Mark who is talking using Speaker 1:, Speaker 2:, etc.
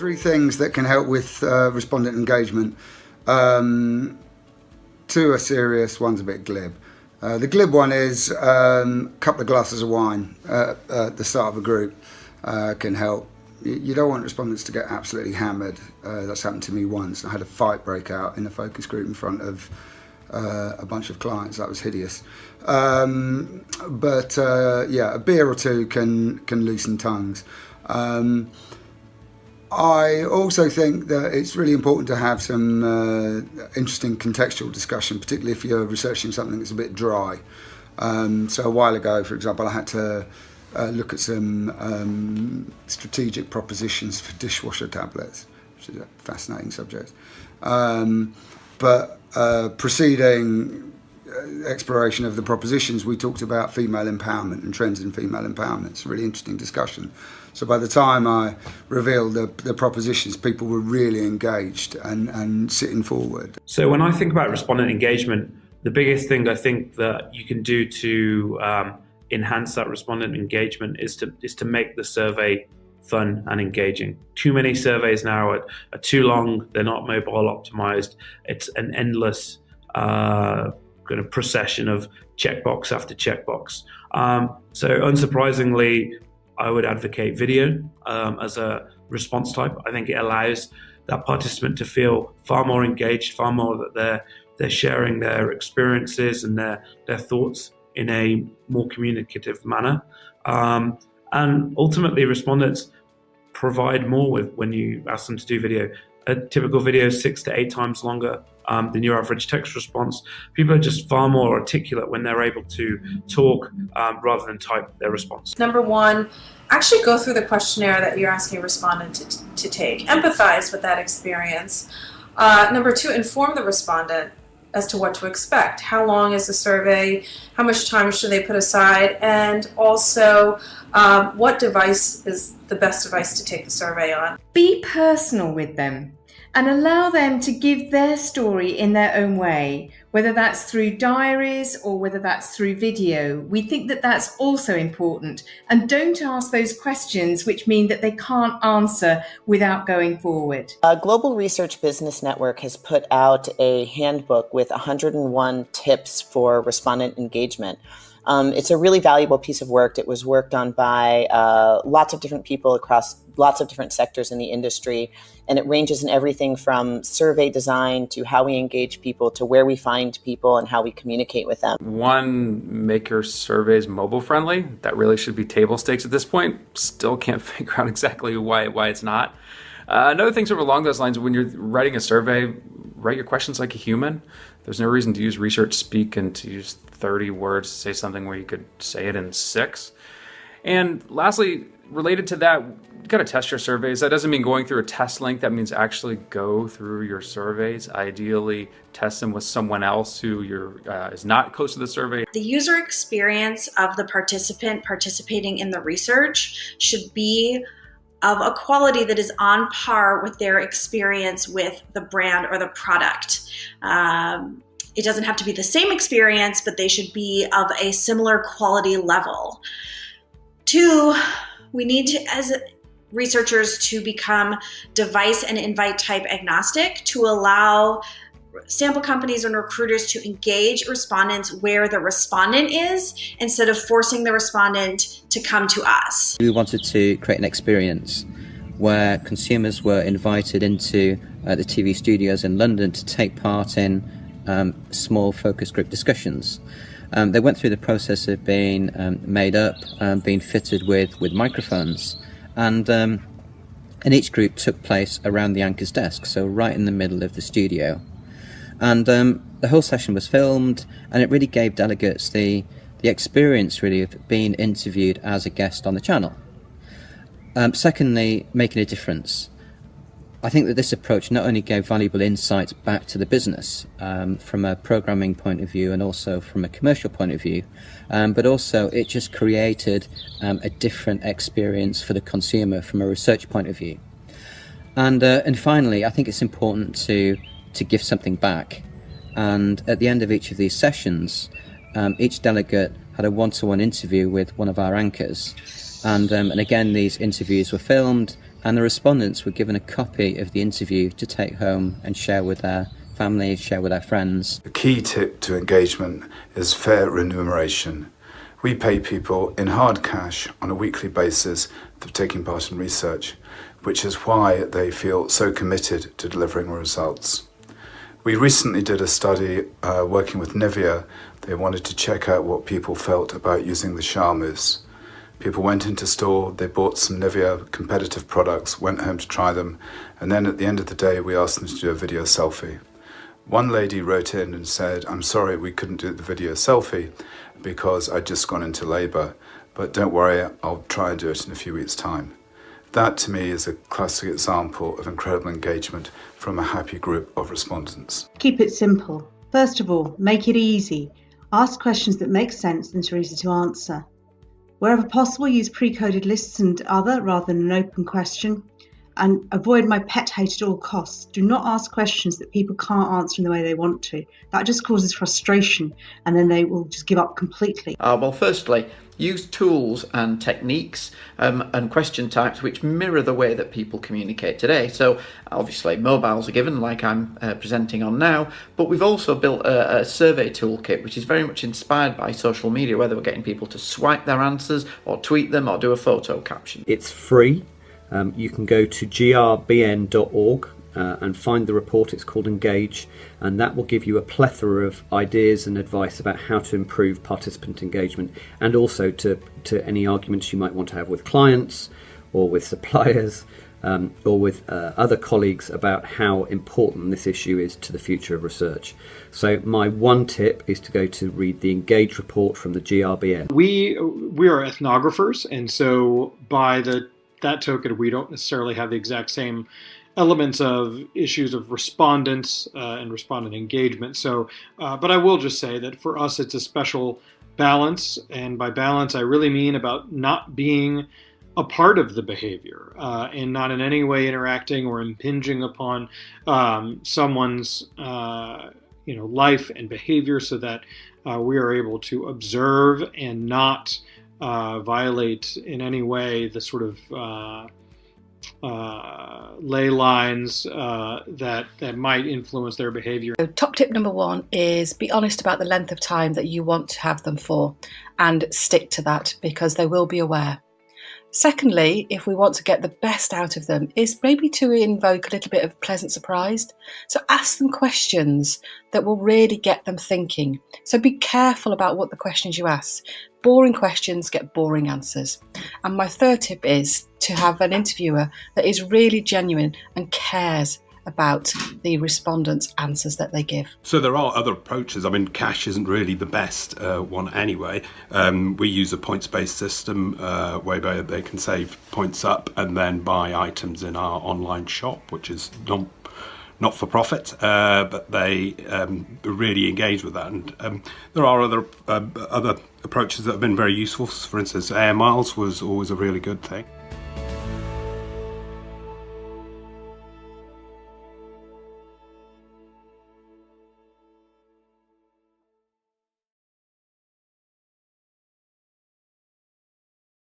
Speaker 1: Three things that can help with respondent engagement. Two are serious, one's a bit glib. The glib one is a couple of glasses of wine at the start of a group can help. You don't want respondents to get absolutely hammered. That's happened to me once. I had a fight break out in a focus group in front of a bunch of clients. That was hideous. Yeah, a beer or two can loosen tongues. I also think that it's really important to have some interesting contextual discussion, particularly if you're researching something that's a bit dry. So a while ago, for example, I had to look at some strategic propositions for dishwasher tablets, which is a fascinating subject. But preceding exploration of the propositions, we talked about female empowerment and trends in female empowerment. It's a really interesting discussion. So by the time I revealed the propositions, people were really engaged and sitting forward.
Speaker 2: So when I think about respondent engagement, the biggest thing I think that you can do to enhance that respondent engagement is to make the survey fun and engaging. Too many surveys now are too long, they're not mobile optimized, it's an endless kind of procession of checkbox after checkbox. So unsurprisingly, I would advocate video as a response type. I think it allows that participant to feel far more engaged, far more that they're sharing their experiences and their thoughts in a more communicative manner. And ultimately, respondents provide more when you ask them to do video. A typical video is 6 to 8 times longer than your average text response. People are just far more articulate when they're able to talk rather than type their response.
Speaker 3: Number one, actually go through the questionnaire that you're asking a respondent to take. Empathize with that experience. Number two, inform the respondent as to what to expect. How long is the survey? How much time should they put aside? And also, what device is the best device to take the survey on?
Speaker 4: Be personal with them and allow them to give their story in their own way, whether that's through diaries or whether that's through video. We think that that's also important. And don't ask those questions which mean that they can't answer without going forward.
Speaker 5: Global Research Business Network has put out a handbook with 101 tips for respondent engagement. It's a really valuable piece of work. It was worked on by lots of different people across lots of different sectors in the industry, and it ranges in everything from survey design to how we engage people to where we find people and how we communicate with them.
Speaker 6: One, make your surveys mobile friendly. That really should be table stakes at this point. Still can't figure out exactly why it's not. Another thing sort of along those lines, when you're writing a survey, write your questions like a human. There's no reason to use research speak and to use 30 words to say something where you could say it in 6. And lastly, related to that, you got to test your surveys. That doesn't mean going through a test link. That means actually go through your surveys. Ideally, test them with someone else who is not close to the survey.
Speaker 7: The user experience of the participant participating in the research should be of a quality that is on par with their experience with the brand or the product. It doesn't have to be the same experience, but they should be of a similar quality level. 2, we need to, as researchers, to become device and invite type agnostic to allow sample companies and recruiters to engage respondents where the respondent is instead of forcing the respondent to come to us.
Speaker 8: We wanted to create an experience where consumers were invited into the TV studios in London to take part in small focus group discussions. They went through the process of being made up, being fitted with microphones, and each group took place around the anchor's desk, so right in the middle of the studio. And the whole session was filmed, and it really gave delegates the experience really of being interviewed as a guest on the channel. Secondly, making a difference. I think that this approach not only gave valuable insights back to the business from a programming point of view and also from a commercial point of view, but also it just created a different experience for the consumer from a research point of view. And finally, I think it's important to give something back. And at the end of each of these sessions, each delegate had a one-to-one interview with one of our anchors. And again, these interviews were filmed, and the respondents were given a copy of the interview to take home and share with their families, share with their friends.
Speaker 9: The key tip to engagement is fair remuneration. We pay people in hard cash on a weekly basis for taking part in research, which is why they feel so committed to delivering results. We recently did a study working with Nivea. They wanted to check out what people felt about using the shower mousse. People went into store, they bought some Nivea competitive products, went home to try them, and then at the end of the day we asked them to do a video selfie. One lady wrote in and said, "I'm sorry we couldn't do the video selfie because I'd just gone into labour, but don't worry, I'll try and do it in a few weeks' time." That to me is a classic example of incredible engagement from a happy group of respondents.
Speaker 10: Keep it simple. First of all, make it easy. Ask questions that make sense and are easy to answer. Wherever possible, use pre-coded lists and other rather than an open question. And avoid my pet hate at all costs. Do not ask questions that people can't answer in the way they want to. That just causes frustration and then they will just give up completely.
Speaker 11: Well, firstly, use tools and techniques and question types which mirror the way that people communicate today. So obviously mobiles are given, like I'm presenting on now, but we've also built a survey toolkit which is very much inspired by social media, whether we're getting people to swipe their answers or tweet them or do a photo caption.
Speaker 12: It's free. You can go to grbn.org and find the report. It's called Engage, and that will give you a plethora of ideas and advice about how to improve participant engagement, and also to any arguments you might want to have with clients or with suppliers or with other colleagues about how important this issue is to the future of research. So my one tip is to go to read the Engage report from the GRBN.
Speaker 13: We are ethnographers, and so by that token, we don't necessarily have the exact same elements of issues of respondents and respondent engagement. So, but I will just say that for us, it's a special balance. And by balance, I really mean about not being a part of the behavior and not in any way interacting or impinging upon someone's life and behavior, so that we are able to observe and not violate in any way the sort of ley lines that might influence their behavior.
Speaker 14: So top tip number one is be honest about the length of time that you want to have them for and stick to that, because they will be aware. Secondly, if we want to get the best out of them, is maybe to invoke a little bit of pleasant surprise. So ask them questions that will really get them thinking. So be careful about what the questions you ask. Boring questions get boring answers. And my third tip is to have an interviewer that is really genuine and cares about the respondents' answers that they give.
Speaker 15: So there are other approaches. I mean, cash isn't really the best one anyway. We use a points-based system whereby they can save points up and then buy items in our online shop, which is not for profit, but they really engage with that. And there are other approaches that have been very useful. For instance, air miles was always a really good thing.